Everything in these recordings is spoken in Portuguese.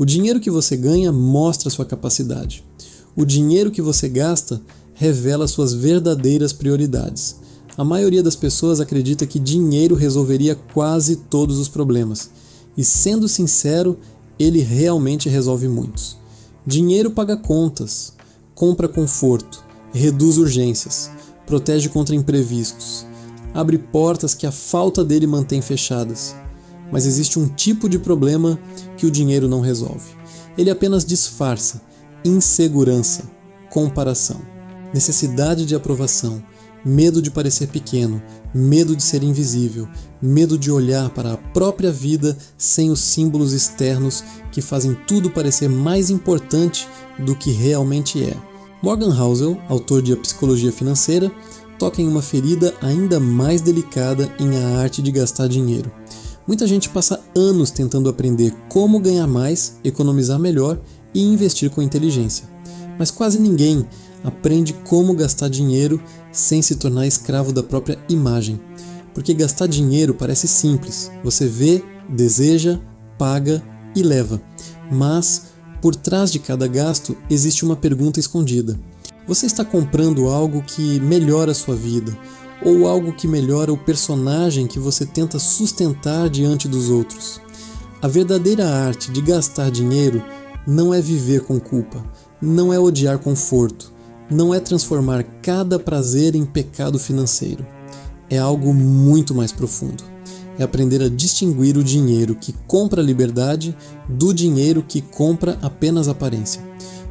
O dinheiro que você ganha mostra sua capacidade. O dinheiro que você gasta revela suas verdadeiras prioridades. A maioria das pessoas acredita que dinheiro resolveria quase todos os problemas. E sendo sincero, ele realmente resolve muitos. Dinheiro paga contas, compra conforto, reduz urgências, protege contra imprevistos, abre portas que a falta dele mantém fechadas. Mas existe um tipo de problema que o dinheiro não resolve. Ele apenas disfarça insegurança, comparação, necessidade de aprovação, medo de parecer pequeno, medo de ser invisível, medo de olhar para a própria vida sem os símbolos externos que fazem tudo parecer mais importante do que realmente é. Morgan Housel, autor de A Psicologia Financeira, toca em uma ferida ainda mais delicada em A Arte de Gastar Dinheiro. Muita gente passa anos tentando aprender como ganhar mais, economizar melhor e investir com inteligência. Mas quase ninguém aprende como gastar dinheiro sem se tornar escravo da própria imagem. Porque gastar dinheiro parece simples. Você vê, deseja, paga e leva. Mas, por trás de cada gasto, existe uma pergunta escondida. Você está comprando algo que melhora a sua vida? Ou algo que melhora o personagem que você tenta sustentar diante dos outros? A verdadeira arte de gastar dinheiro não é viver com culpa, não é odiar conforto, não é transformar cada prazer em pecado financeiro. É algo muito mais profundo. É aprender a distinguir o dinheiro que compra liberdade do dinheiro que compra apenas aparência.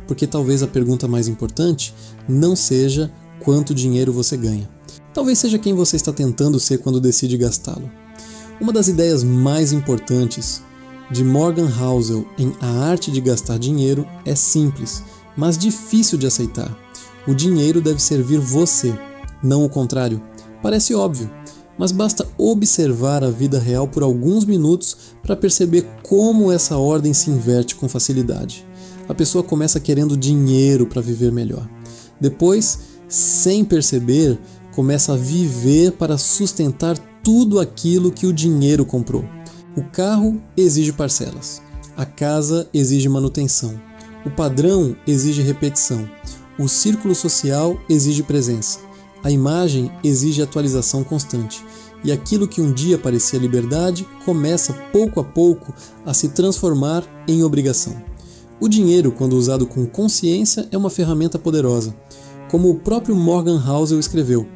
Porque talvez a pergunta mais importante não seja quanto dinheiro você ganha. Talvez seja quem você está tentando ser quando decide gastá-lo. Uma das ideias mais importantes de Morgan Housel em A Arte de Gastar Dinheiro é simples, mas difícil de aceitar. O dinheiro deve servir você, não o contrário. Parece óbvio, mas basta observar a vida real por alguns minutos para perceber como essa ordem se inverte com facilidade. A pessoa começa querendo dinheiro para viver melhor. Depois, sem perceber, começa a viver para sustentar tudo aquilo que o dinheiro comprou. O carro exige parcelas, a casa exige manutenção, o padrão exige repetição, o círculo social exige presença, a imagem exige atualização constante, e aquilo que um dia parecia liberdade começa pouco a pouco a se transformar em obrigação. O dinheiro, quando usado com consciência, é uma ferramenta poderosa. Como o próprio Morgan Housel escreveu,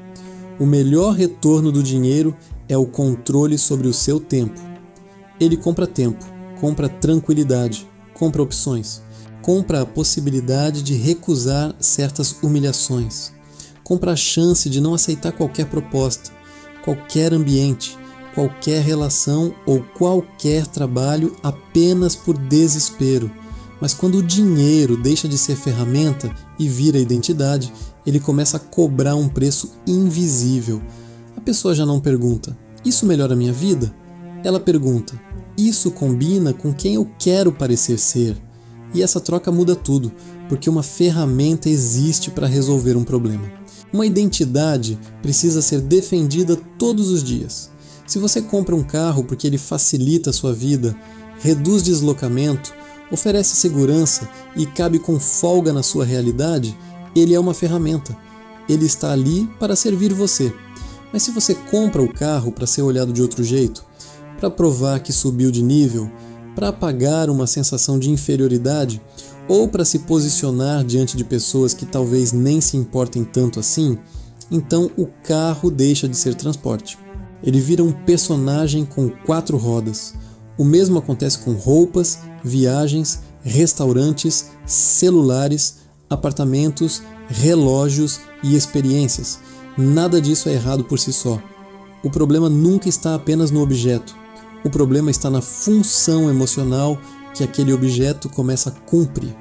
o melhor retorno do dinheiro é o controle sobre o seu tempo. Ele compra tempo, compra tranquilidade, compra opções, compra a possibilidade de recusar certas humilhações, compra a chance de não aceitar qualquer proposta, qualquer ambiente, qualquer relação ou qualquer trabalho apenas por desespero. Mas quando o dinheiro deixa de ser ferramenta e vira identidade, ele começa a cobrar um preço invisível. A pessoa já não pergunta, isso melhora a minha vida? Ela pergunta, isso combina com quem eu quero parecer ser? E essa troca muda tudo, porque uma ferramenta existe para resolver um problema. Uma identidade precisa ser defendida todos os dias. Se você compra um carro porque ele facilita a sua vida, reduz deslocamento, oferece segurança e cabe com folga na sua realidade, ele é uma ferramenta. Ele está ali para servir você. Mas se você compra o carro para ser olhado de outro jeito, para provar que subiu de nível, para apagar uma sensação de inferioridade ou para se posicionar diante de pessoas que talvez nem se importem tanto assim, então o carro deixa de ser transporte. Ele vira um personagem com 4 rodas. O mesmo acontece com roupas, viagens, restaurantes, celulares, apartamentos, relógios e experiências. Nada disso é errado por si só. O problema nunca está apenas no objeto. O problema está na função emocional que aquele objeto começa a cumprir.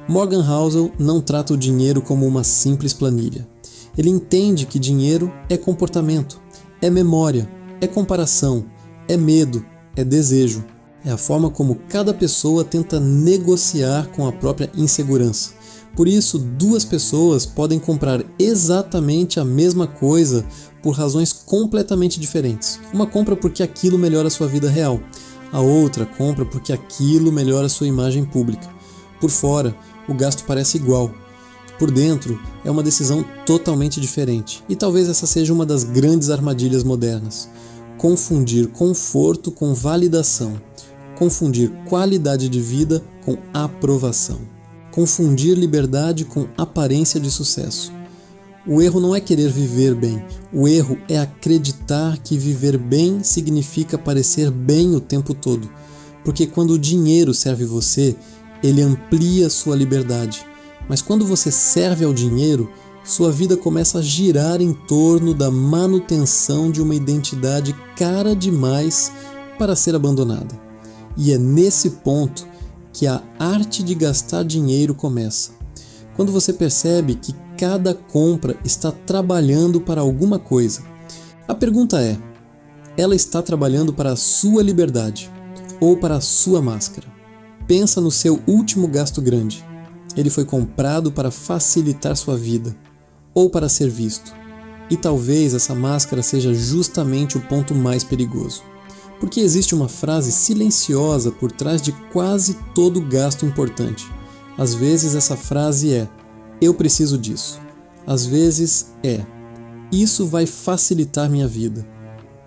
Morgan Housel não trata o dinheiro como uma simples planilha. Ele entende que dinheiro é comportamento, é memória, é comparação, é medo, é desejo. É a forma como cada pessoa tenta negociar com a própria insegurança. Por isso, 2 pessoas podem comprar exatamente a mesma coisa por razões completamente diferentes. Uma compra porque aquilo melhora a sua vida real. A outra compra porque aquilo melhora sua imagem pública. Por fora, o gasto parece igual. Por dentro, é uma decisão totalmente diferente. E talvez essa seja uma das grandes armadilhas modernas. Confundir conforto com validação. Confundir qualidade de vida com aprovação. Confundir liberdade com aparência de sucesso. O erro não é querer viver bem. O erro é acreditar que viver bem significa parecer bem o tempo todo. Porque quando o dinheiro serve você, ele amplia sua liberdade. Mas quando você serve ao dinheiro, sua vida começa a girar em torno da manutenção de uma identidade cara demais para ser abandonada. E é nesse ponto que a arte de gastar dinheiro começa. Quando você percebe que cada compra está trabalhando para alguma coisa. A pergunta é: ela está trabalhando para a sua liberdade ou para a sua máscara? Pensa no seu último gasto grande. Ele foi comprado para facilitar sua vida ou para ser visto. E talvez essa máscara seja justamente o ponto mais perigoso. Porque existe uma frase silenciosa por trás de quase todo gasto importante. Às vezes essa frase é: eu preciso disso. Às vezes é: isso vai facilitar minha vida.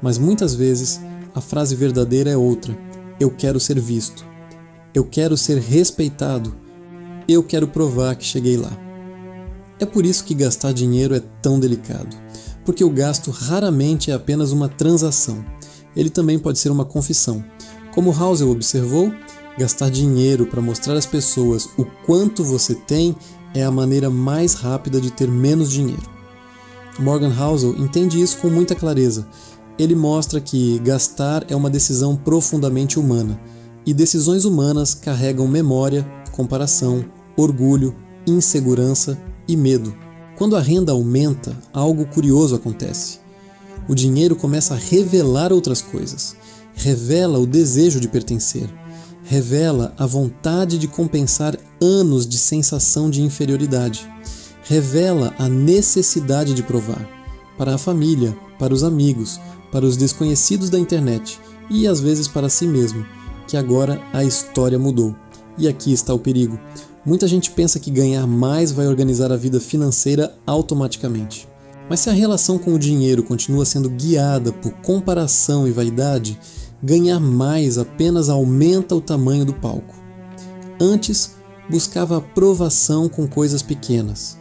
Mas muitas vezes a frase verdadeira é outra: eu quero ser visto. Eu quero ser respeitado. Eu quero provar que cheguei lá. É por isso que gastar dinheiro é tão delicado. Porque o gasto raramente é apenas uma transação. Ele também pode ser uma confissão. Como Housel observou, gastar dinheiro para mostrar às pessoas o quanto você tem é a maneira mais rápida de ter menos dinheiro. Morgan Housel entende isso com muita clareza. Ele mostra que gastar é uma decisão profundamente humana, e decisões humanas carregam memória, comparação, orgulho, insegurança e medo. Quando a renda aumenta, algo curioso acontece. O dinheiro começa a revelar outras coisas. Revela o desejo de pertencer. Revela a vontade de compensar anos de sensação de inferioridade. Revela a necessidade de provar. Para a família, para os amigos, para os desconhecidos da internet e às vezes para si mesmo, que agora a história mudou. E aqui está o perigo. Muita gente pensa que ganhar mais vai organizar a vida financeira automaticamente. Mas se a relação com o dinheiro continua sendo guiada por comparação e vaidade, ganhar mais apenas aumenta o tamanho do palco. Antes, buscava aprovação com coisas pequenas.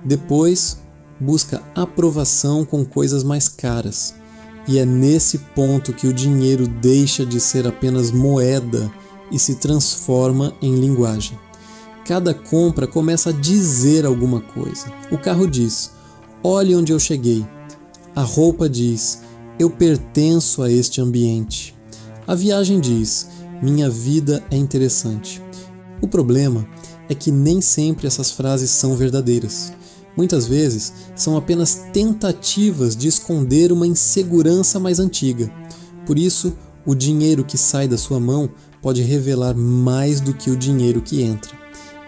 Depois, busca aprovação com coisas mais caras. E é nesse ponto que o dinheiro deixa de ser apenas moeda e se transforma em linguagem. Cada compra começa a dizer alguma coisa. O carro diz: olhe onde eu cheguei. A roupa diz: eu pertenço a este ambiente. A viagem diz: minha vida é interessante. O problema é que nem sempre essas frases são verdadeiras. Muitas vezes são apenas tentativas de esconder uma insegurança mais antiga. Por isso, o dinheiro que sai da sua mão pode revelar mais do que o dinheiro que entra.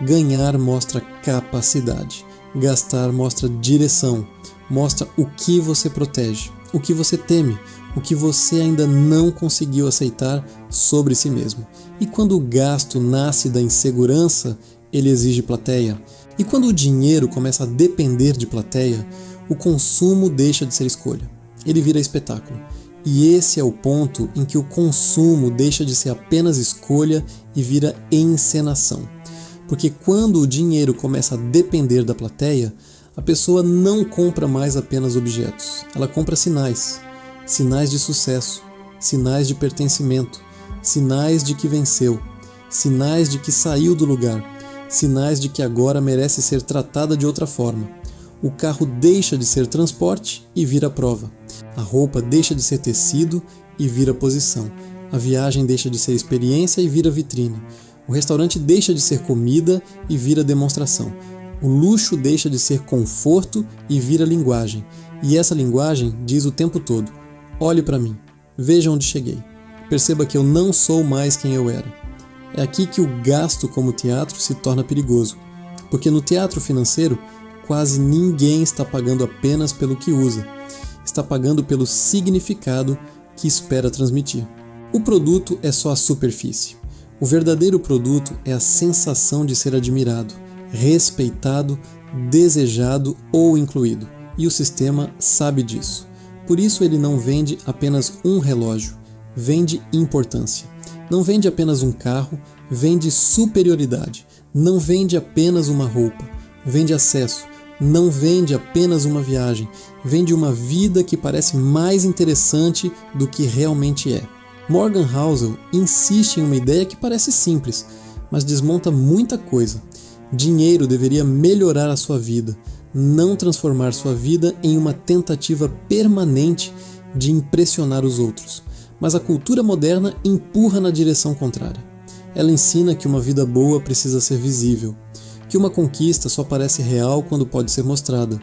Ganhar mostra capacidade. Gastar mostra direção. Mostra o que você protege, o que você teme, o que você ainda não conseguiu aceitar sobre si mesmo. E quando o gasto nasce da insegurança, ele exige plateia. E quando o dinheiro começa a depender de plateia, o consumo deixa de ser escolha. Ele vira espetáculo. E esse é o ponto em que o consumo deixa de ser apenas escolha e vira encenação. Porque quando o dinheiro começa a depender da plateia, a pessoa não compra mais apenas objetos. Ela compra sinais. Sinais de sucesso, sinais de pertencimento, sinais de que venceu, sinais de que saiu do lugar, sinais de que agora merece ser tratada de outra forma. O carro deixa de ser transporte e vira prova. A roupa deixa de ser tecido e vira posição. A viagem deixa de ser experiência e vira vitrine. O restaurante deixa de ser comida e vira demonstração. O luxo deixa de ser conforto e vira linguagem. E essa linguagem diz o tempo todo: olhe para mim, veja onde cheguei. Perceba que eu não sou mais quem eu era. É aqui que o gasto como teatro se torna perigoso. Porque no teatro financeiro, quase ninguém está pagando apenas pelo que usa. Está pagando pelo significado que espera transmitir. O produto é só a superfície. O verdadeiro produto é a sensação de ser admirado, respeitado, desejado ou incluído. E o sistema sabe disso. Por isso ele não vende apenas um relógio, vende importância. Não vende apenas um carro, vende superioridade. Não vende apenas uma roupa, vende acesso. Não vende apenas uma viagem, vende uma vida que parece mais interessante do que realmente é. Morgan Housel insiste em uma ideia que parece simples, mas desmonta muita coisa. Dinheiro deveria melhorar a sua vida, não transformar sua vida em uma tentativa permanente de impressionar os outros. Mas a cultura moderna empurra na direção contrária. Ela ensina que uma vida boa precisa ser visível, que uma conquista só parece real quando pode ser mostrada,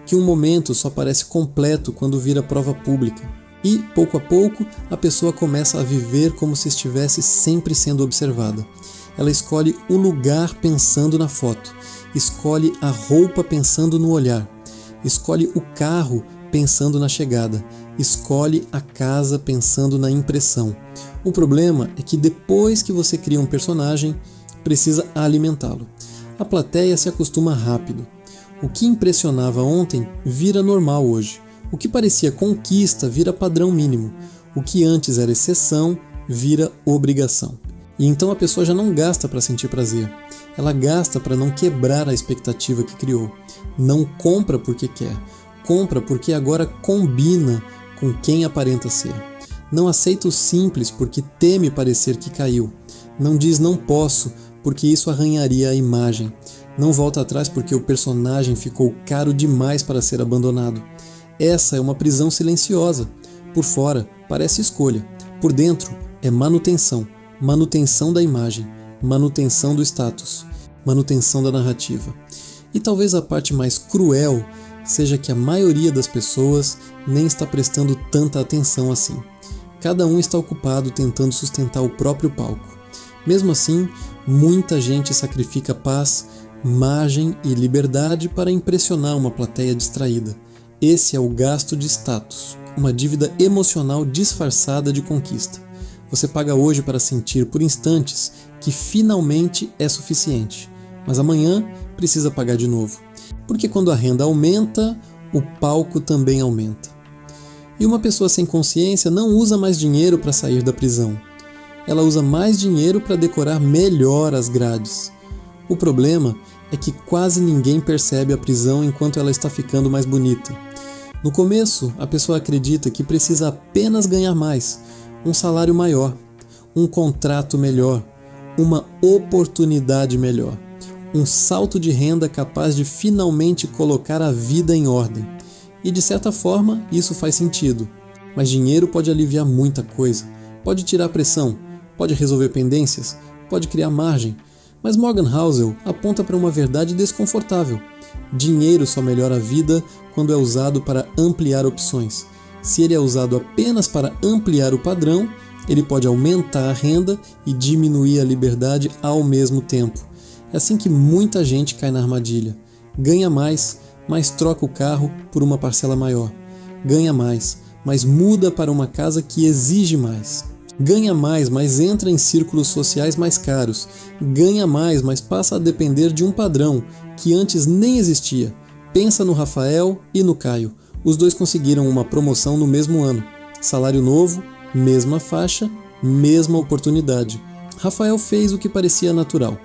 que um momento só parece completo quando vira prova pública. E, pouco a pouco, a pessoa começa a viver como se estivesse sempre sendo observada. Ela escolhe o lugar pensando na foto, escolhe a roupa pensando no olhar, escolhe o carro pensando na chegada, escolhe a casa pensando na impressão. O problema é que depois que você cria um personagem, precisa alimentá-lo. A plateia se acostuma rápido. O que impressionava ontem vira normal hoje. O que parecia conquista vira padrão mínimo. O que antes era exceção vira obrigação. E então a pessoa já não gasta para sentir prazer. Ela gasta para não quebrar a expectativa que criou. Não compra porque quer. Compra porque agora combina com quem aparenta ser. Não aceita o simples porque teme parecer que caiu. Não diz não posso porque isso arranharia a imagem. Não volta atrás porque o personagem ficou caro demais para ser abandonado. Essa é uma prisão silenciosa. Por fora, parece escolha. Por dentro, é manutenção. Manutenção da imagem. Manutenção do status. Manutenção da narrativa. E talvez a parte mais cruel seja que a maioria das pessoas nem está prestando tanta atenção assim. Cada um está ocupado tentando sustentar o próprio palco. Mesmo assim, muita gente sacrifica paz, margem e liberdade para impressionar uma plateia distraída. Esse é o gasto de status, uma dívida emocional disfarçada de conquista. Você paga hoje para sentir por instantes que finalmente é suficiente, mas amanhã precisa pagar de novo. Porque quando a renda aumenta, o palco também aumenta. E uma pessoa sem consciência não usa mais dinheiro para sair da prisão. Ela usa mais dinheiro para decorar melhor as grades. O problema é que quase ninguém percebe a prisão enquanto ela está ficando mais bonita. No começo, a pessoa acredita que precisa apenas ganhar mais, um salário maior, um contrato melhor, uma oportunidade melhor, um salto de renda capaz de finalmente colocar a vida em ordem. E de certa forma, isso faz sentido. Mas dinheiro pode aliviar muita coisa, pode tirar pressão, pode resolver pendências, pode criar margem. Mas Morgan Housel aponta para uma verdade desconfortável. Dinheiro só melhora a vida quando é usado para ampliar opções. Se ele é usado apenas para ampliar o padrão, ele pode aumentar a renda e diminuir a liberdade ao mesmo tempo. É assim que muita gente cai na armadilha. Ganha mais, mas troca o carro por uma parcela maior. Ganha mais, mas muda para uma casa que exige mais. Ganha mais, mas entra em círculos sociais mais caros. Ganha mais, mas passa a depender de um padrão que antes nem existia. Pensa no Rafael e no Caio. Os dois conseguiram uma promoção no mesmo ano. Salário novo, mesma faixa, mesma oportunidade. Rafael fez o que parecia natural.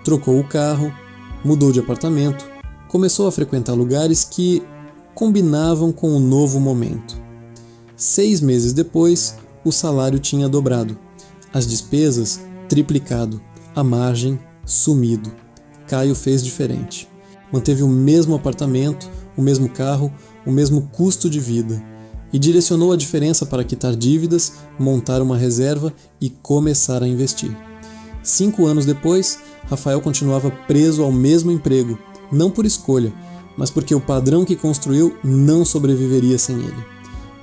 Trocou o carro, mudou de apartamento, começou a frequentar lugares que combinavam com o novo momento. 6 meses depois, o salário tinha dobrado, as despesas triplicado, a margem sumido. Caio fez diferente. Manteve o mesmo apartamento, o mesmo carro, o mesmo custo de vida e direcionou a diferença para quitar dívidas, montar uma reserva e começar a investir. 5 anos depois, Rafael continuava preso ao mesmo emprego, não por escolha, mas porque o padrão que construiu não sobreviveria sem ele.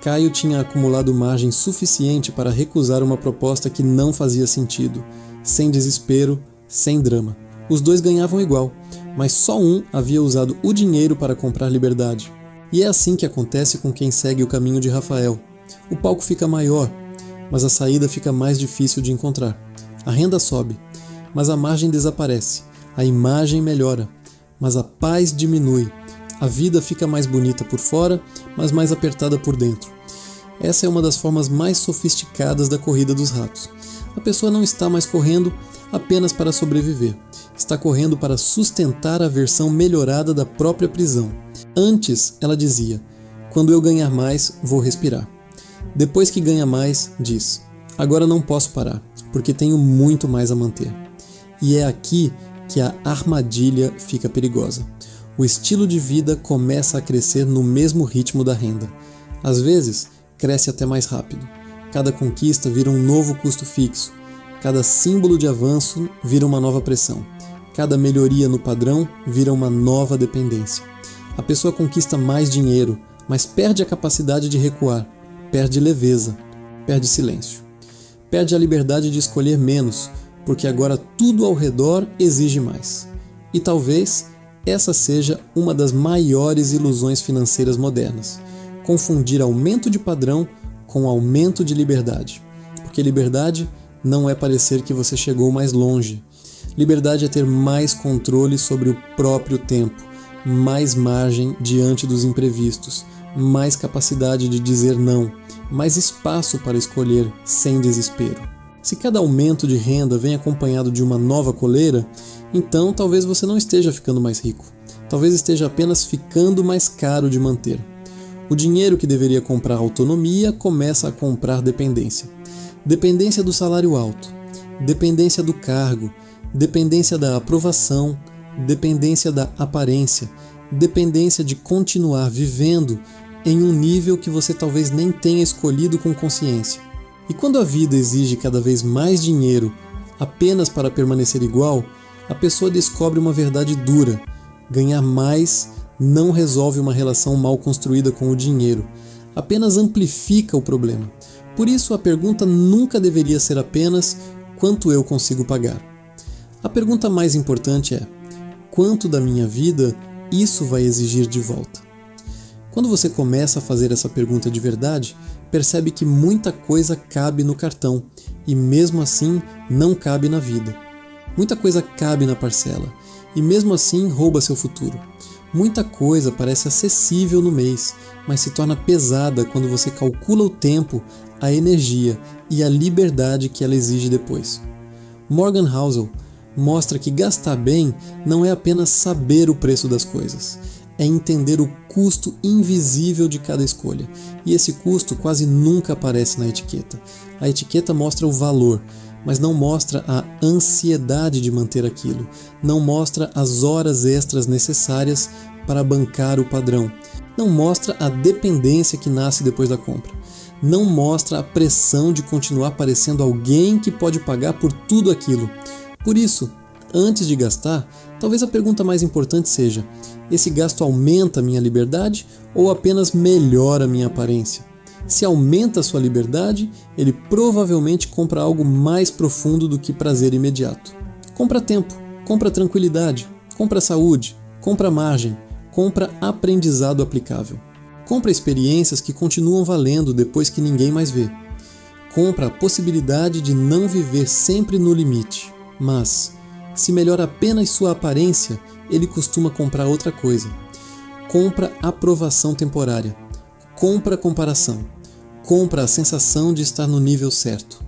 Caio tinha acumulado margem suficiente para recusar uma proposta que não fazia sentido, sem desespero, sem drama. Os dois ganhavam igual, mas só um havia usado o dinheiro para comprar liberdade. E é assim que acontece com quem segue o caminho de Rafael. O palco fica maior, mas a saída fica mais difícil de encontrar. A renda sobe, mas a margem desaparece. A imagem melhora, mas a paz diminui. A vida fica mais bonita por fora, mas mais apertada por dentro. Essa é uma das formas mais sofisticadas da corrida dos ratos. A pessoa não está mais correndo apenas para sobreviver. Está correndo para sustentar a versão melhorada da própria prisão. Antes, ela dizia: quando eu ganhar mais, vou respirar. Depois que ganha mais, diz: agora não posso parar, porque tenho muito mais a manter. E é aqui que a armadilha fica perigosa. O estilo de vida começa a crescer no mesmo ritmo da renda. Às vezes, cresce até mais rápido. Cada conquista vira um novo custo fixo. Cada símbolo de avanço vira uma nova pressão. Cada melhoria no padrão vira uma nova dependência. A pessoa conquista mais dinheiro, mas perde a capacidade de recuar, perde leveza, perde silêncio. Perde a liberdade de escolher menos, porque agora tudo ao redor exige mais. E talvez essa seja uma das maiores ilusões financeiras modernas: confundir aumento de padrão com aumento de liberdade. Porque liberdade não é parecer que você chegou mais longe. Liberdade é ter mais controle sobre o próprio tempo, mais margem diante dos imprevistos, mais capacidade de dizer não, mais espaço para escolher sem desespero. Se cada aumento de renda vem acompanhado de uma nova coleira, então talvez você não esteja ficando mais rico. Talvez esteja apenas ficando mais caro de manter. O dinheiro que deveria comprar autonomia começa a comprar dependência. Dependência do salário alto, dependência do cargo, dependência da aprovação, dependência da aparência, dependência de continuar vivendo em um nível que você talvez nem tenha escolhido com consciência. E quando a vida exige cada vez mais dinheiro apenas para permanecer igual, a pessoa descobre uma verdade dura: ganhar mais não resolve uma relação mal construída com o dinheiro, apenas amplifica o problema. Por isso, a pergunta nunca deveria ser apenas quanto eu consigo pagar. A pergunta mais importante é: quanto da minha vida isso vai exigir de volta? Quando você começa a fazer essa pergunta de verdade, percebe que muita coisa cabe no cartão e mesmo assim não cabe na vida. Muita coisa cabe na parcela e mesmo assim rouba seu futuro. Muita coisa parece acessível no mês, mas se torna pesada quando você calcula o tempo, a energia e a liberdade que ela exige depois. Morgan Housel mostra que gastar bem não é apenas saber o preço das coisas, é entender o custo invisível de cada escolha. E esse custo quase nunca aparece na etiqueta. A etiqueta mostra o valor, mas não mostra a ansiedade de manter aquilo, não mostra as horas extras necessárias para bancar o padrão, não mostra a dependência que nasce depois da compra, não mostra a pressão de continuar parecendo alguém que pode pagar por tudo aquilo. Por isso, antes de gastar, talvez a pergunta mais importante seja: esse gasto aumenta a minha liberdade ou apenas melhora a minha aparência? Se aumenta a sua liberdade, ele provavelmente compra algo mais profundo do que prazer imediato. Compra tempo, compra tranquilidade, compra saúde, compra margem, compra aprendizado aplicável. Compra experiências que continuam valendo depois que ninguém mais vê. Compra a possibilidade de não viver sempre no limite. Mas, se melhora apenas sua aparência, ele costuma comprar outra coisa. Compra aprovação temporária. Compra comparação. Compra a sensação de estar no nível certo.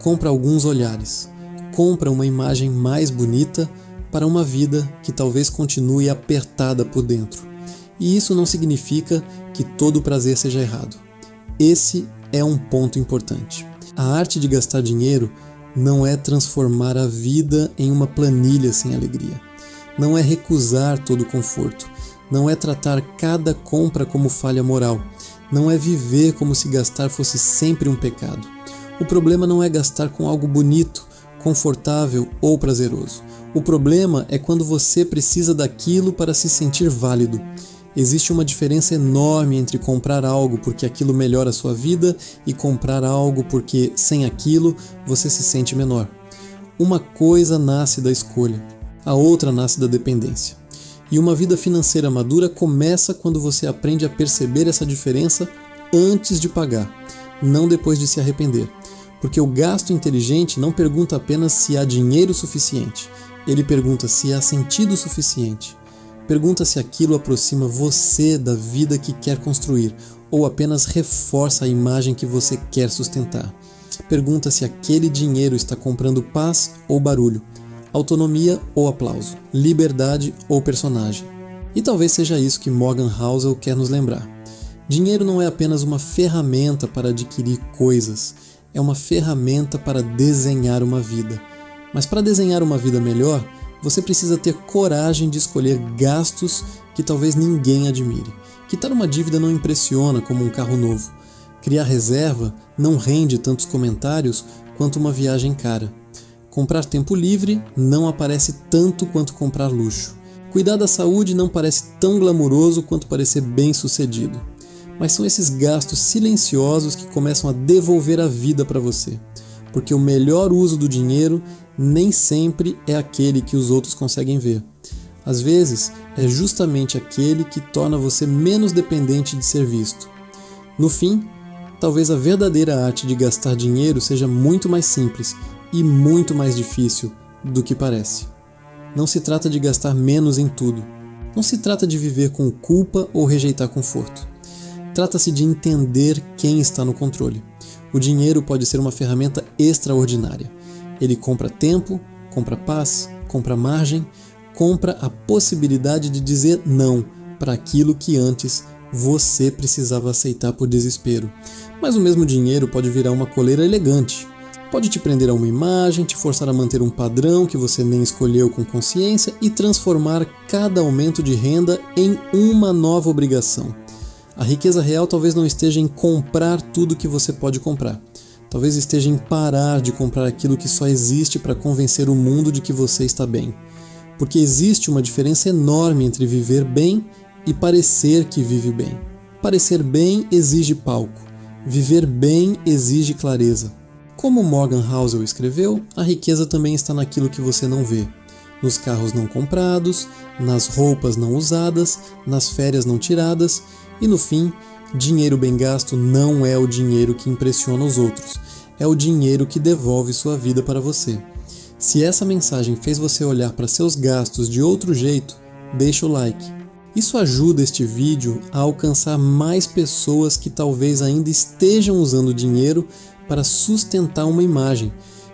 Compra alguns olhares. Compra uma imagem mais bonita para uma vida que talvez continue apertada por dentro. E isso não significa que todo prazer seja errado. Esse é um ponto importante. A arte de gastar dinheiro não é transformar a vida em uma planilha sem alegria. Não é recusar todo o conforto. Não é tratar cada compra como falha moral. Não é viver como se gastar fosse sempre um pecado. O problema não é gastar com algo bonito, confortável ou prazeroso. O problema é quando você precisa daquilo para se sentir válido. Existe uma diferença enorme entre comprar algo porque aquilo melhora a sua vida e comprar algo porque, sem aquilo, você se sente menor. Uma coisa nasce da escolha, a outra nasce da dependência. E uma vida financeira madura começa quando você aprende a perceber essa diferença antes de pagar, não depois de se arrepender. Porque o gasto inteligente não pergunta apenas se há dinheiro suficiente, ele pergunta se há sentido suficiente. Pergunta se aquilo aproxima você da vida que quer construir ou apenas reforça a imagem que você quer sustentar. Pergunta se aquele dinheiro está comprando paz ou barulho, autonomia ou aplauso, liberdade ou personagem. E talvez seja isso que Morgan Housel quer nos lembrar. Dinheiro não é apenas uma ferramenta para adquirir coisas, é uma ferramenta para desenhar uma vida. Mas para desenhar uma vida melhor, você precisa ter coragem de escolher gastos que talvez ninguém admire. Quitar uma dívida não impressiona como um carro novo. Criar reserva não rende tantos comentários quanto uma viagem cara. Comprar tempo livre não aparece tanto quanto comprar luxo. Cuidar da saúde não parece tão glamuroso quanto parecer bem-sucedido. Mas são esses gastos silenciosos que começam a devolver a vida para você. Porque o melhor uso do dinheiro nem sempre é aquele que os outros conseguem ver. Às vezes, é justamente aquele que torna você menos dependente de ser visto. No fim, talvez a verdadeira arte de gastar dinheiro seja muito mais simples e muito mais difícil do que parece. Não se trata de gastar menos em tudo. Não se trata de viver com culpa ou rejeitar conforto. Trata-se de entender quem está no controle. O dinheiro pode ser uma ferramenta extraordinária. Ele compra tempo, compra paz, compra margem, compra a possibilidade de dizer não para aquilo que antes você precisava aceitar por desespero. Mas o mesmo dinheiro pode virar uma coleira elegante. Pode te prender a uma imagem, te forçar a manter um padrão que você nem escolheu com consciência e transformar cada aumento de renda em uma nova obrigação. A riqueza real talvez não esteja em comprar tudo que você pode comprar. Talvez esteja em parar de comprar aquilo que só existe para convencer o mundo de que você está bem. Porque existe uma diferença enorme entre viver bem e parecer que vive bem. Parecer bem exige palco. Viver bem exige clareza. Como Morgan Housel escreveu, a riqueza também está naquilo que você não vê. Nos carros não comprados, nas roupas não usadas, nas férias não tiradas e, no fim, dinheiro bem gasto não é o dinheiro que impressiona os outros, é o dinheiro que devolve sua vida para você. Se essa mensagem fez você olhar para seus gastos de outro jeito, deixa o like. Isso ajuda este vídeo a alcançar mais pessoas que talvez ainda estejam usando dinheiro para sustentar uma imagem,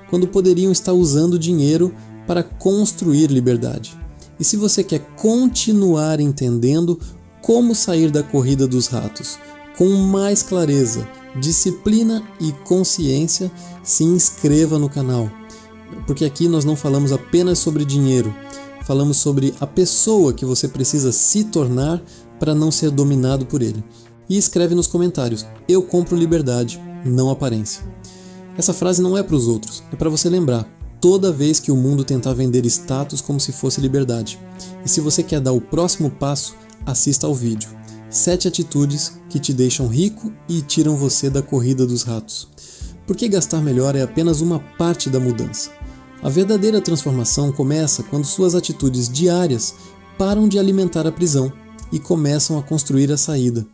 quando poderiam estar usando dinheiro para construir liberdade. E se você quer continuar entendendo como sair da corrida dos ratos com mais clareza, disciplina e consciência, se inscreva no canal. Porque aqui nós não falamos apenas sobre dinheiro, falamos sobre a pessoa que você precisa se tornar para não ser dominado por ele. E escreve nos comentários: eu compro liberdade, não aparência. Essa frase não é para os outros, é para você lembrar toda vez que o mundo tentar vender status como se fosse liberdade. E se você quer dar o próximo passo, assista ao vídeo. 7 atitudes que te deixam rico e tiram você da corrida dos ratos. Porque gastar melhor é apenas uma parte da mudança. A verdadeira transformação começa quando suas atitudes diárias param de alimentar a prisão e começam a construir a saída.